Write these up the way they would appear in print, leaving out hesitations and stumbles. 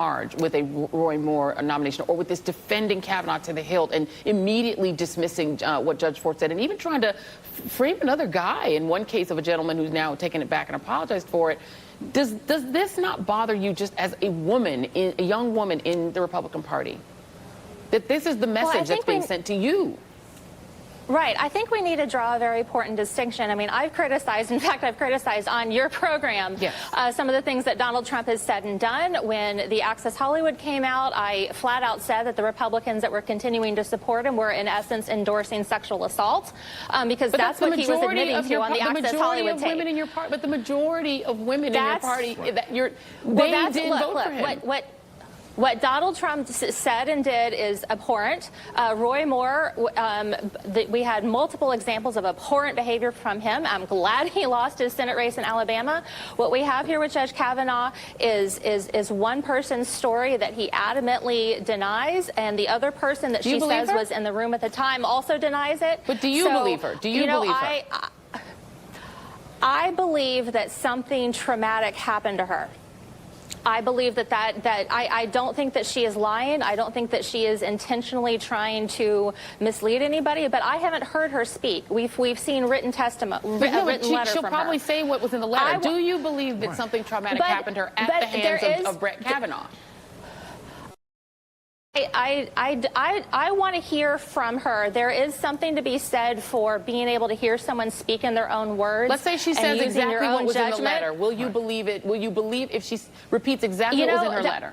charge with a Roy Moore nomination, or with this defending Kavanaugh to the hilt and immediately dismissing what Judge Ford said, and even trying to frame another guy in one case of a gentleman who's now taken it back and apologized for it. Does this not bother you, just as a woman, a young woman in the Republican Party, that this is the message that's being sent to you? Right. I think we need to draw a very important distinction. I mean, I've criticized, in fact, I've criticized on your program some of the things that Donald Trump has said and done. When the Access Hollywood came out, I flat out said that the Republicans that were continuing to support him were, in essence, endorsing sexual assault, because that's what he was admitting to on the Access Hollywood tape. Women in your party, but the majority of women in your party, they did vote for him. What Donald Trump said and did is abhorrent. Roy Moore, we had multiple examples of abhorrent behavior from him. I'm glad he lost his Senate race in Alabama. What we have here with Judge Kavanaugh is one person's story that he adamantly denies, and the other person that she says was in the room at the time also denies it. But do you believe her? Do you believe her? I believe that something traumatic happened to her. I believe that I don't think that she is lying. I don't think that she is intentionally trying to mislead anybody, but I haven't heard her speak. We've seen written testimony, written letter from her. She'll probably say what was in the letter. Do you believe that something traumatic happened to her at the hands of Brett Kavanaugh? I want to hear from her. There is something to be said for being able to hear someone speak in their own words. Let's say she says exactly what was in the letter. Will you believe it? Will you believe if she repeats exactly what was in her letter?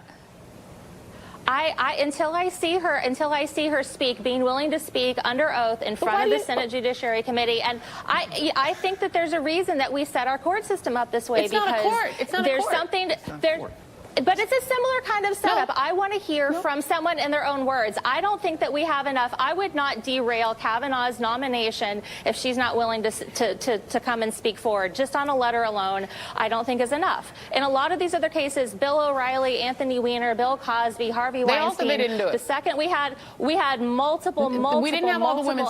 Until I see her speak, being willing to speak under oath in front of the Senate Judiciary Committee, and I think that there's a reason that we set our court system up this way, because there's something there. But it's a similar kind of setup. I want to hear from someone in their own words. I don't think that we have enough. I would not derail Kavanaugh's nomination if she's not willing to come and speak forward. Just on a letter alone, I don't think is enough. In a lot of these other cases, Bill O'Reilly, Anthony Weiner, Bill Cosby, Harvey Weinstein. They didn't do it. The second we had multiple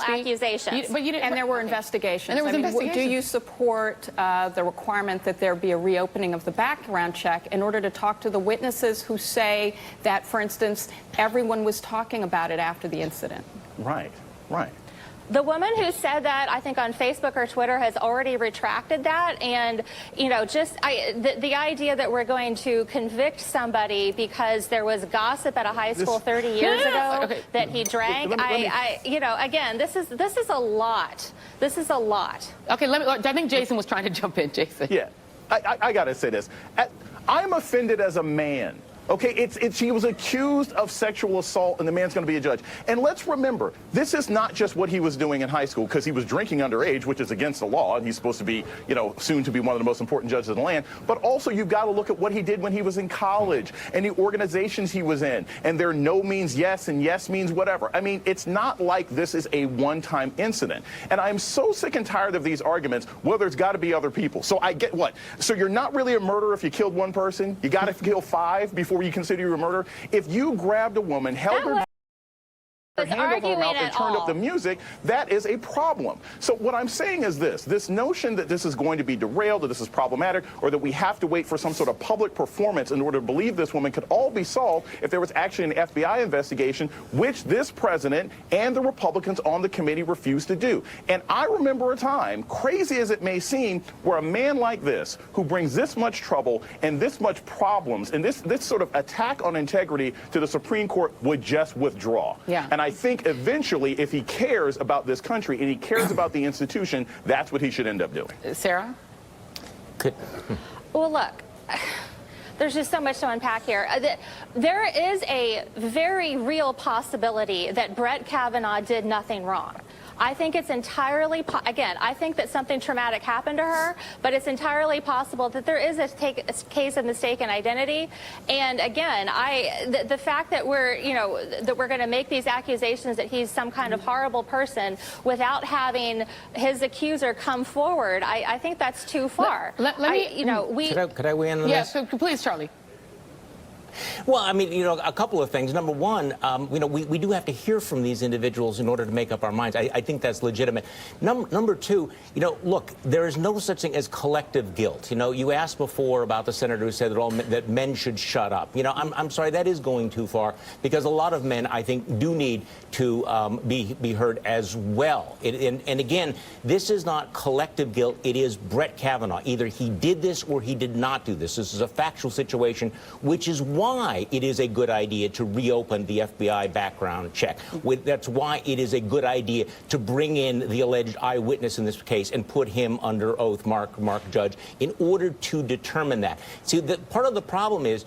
accusations. And there were investigations. And there was investigations. Do you support the requirement that there be a reopening of the background check in order to talk to the witnesses who say that, for instance, everyone was talking about it after the incident? Right, right. The woman who said that, I think on Facebook or Twitter, has already retracted that. And, you know, the idea that we're going to convict somebody because there was gossip at a high school 30 years ago that he drank, you know, again, this is a lot. This is a lot. Okay, I think Jason was trying to jump in. Jason. Yeah, I got to say this. I'm offended as a man. Okay, she was accused of sexual assault, and the man's going to be a judge. And let's remember, this is not just what he was doing in high school, because he was drinking underage, which is against the law, and he's supposed to be, you know, soon to be one of the most important judges in the land. But also, you've got to look at what he did when he was in college and the organizations he was in. And their no means yes, and yes means whatever. I mean, it's not like this is a one-time incident. And I'm so sick and tired of these arguments, well, there's got to be other people. So I get what? So you're not really a murderer if you killed one person? You got to kill 5 before you consider you a murderer? If you grabbed a woman, held her hand over her mouth and turned up the music, that is a problem. So what I'm saying is this notion that this is going to be derailed, that this is problematic, or that we have to wait for some sort of public performance in order to believe this woman, could all be solved if there was actually an FBI investigation, which this president and the Republicans on the committee refused to do. And I remember a time, crazy as it may seem, where a man like this, who brings this much trouble and this much problems and this sort of attack on integrity to the Supreme Court, would just withdraw. Yeah. And I think eventually, if he cares about this country and he cares about the institution, that's what he should end up doing. Sarah? Well, look, there's just so much to unpack here. There is a very real possibility that Brett Kavanaugh did nothing wrong. I think it's entirely, again, I think that something traumatic happened to her, but it's entirely possible that there is a case of mistaken identity. And again, the fact that we're going to make these accusations that he's some kind of horrible person without having his accuser come forward, I think that's too far. Could I weigh in on this? Yes, please, Charlie. Well, I mean, a couple of things. Number one, we do have to hear from these individuals in order to make up our minds. I think that's legitimate. Number two, look, there is no such thing as collective guilt. You asked before about the senator who said that men should shut up. I'm sorry, that is going too far, because a lot of men, I think, do need to be heard as well. And again, this is not collective guilt. It is Brett Kavanaugh. Either he did this or he did not do this. This is a factual situation, which is why it is a good idea to reopen the FBI background check. That's why it is a good idea to bring in the alleged eyewitness in this case and put him under oath, Mark Judge, in order to determine that. See, part of the problem is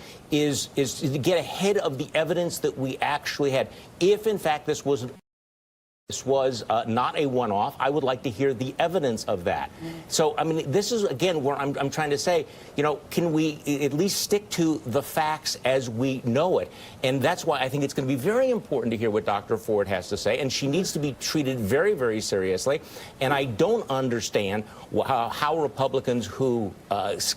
to get ahead of the evidence that we actually had. If, in fact, this was not a one-off, I would like to hear the evidence of that. So, I mean, this is, again, where I'm trying to say, can we at least stick to the facts as we know it? And that's why I think it's going to be very important to hear what Dr. Ford has to say, and she needs to be treated very, very seriously. And I don't understand how Republicans who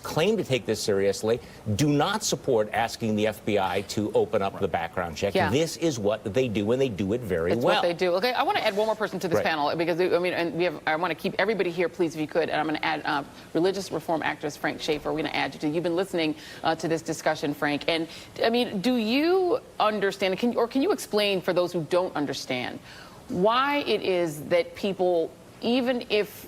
claim to take this seriously do not support asking the FBI to open up the background check. Yeah. This is what they do, and they do it very well. That's what they do. Okay, I want to add one more person to this panel, because I want to keep everybody here, please, if you could. And I'm going to add religious reform activist Frank Schaeffer. We're going to add you to. You've been listening to this discussion, Frank. And I mean, do you understand? Can you explain for those who don't understand why it is that people, even if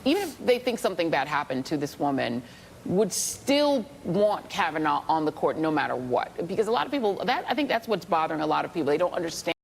they think something bad happened to this woman, would still want Kavanaugh on the court no matter what? Because a lot of people, I think that's what's bothering a lot of people. They don't understand.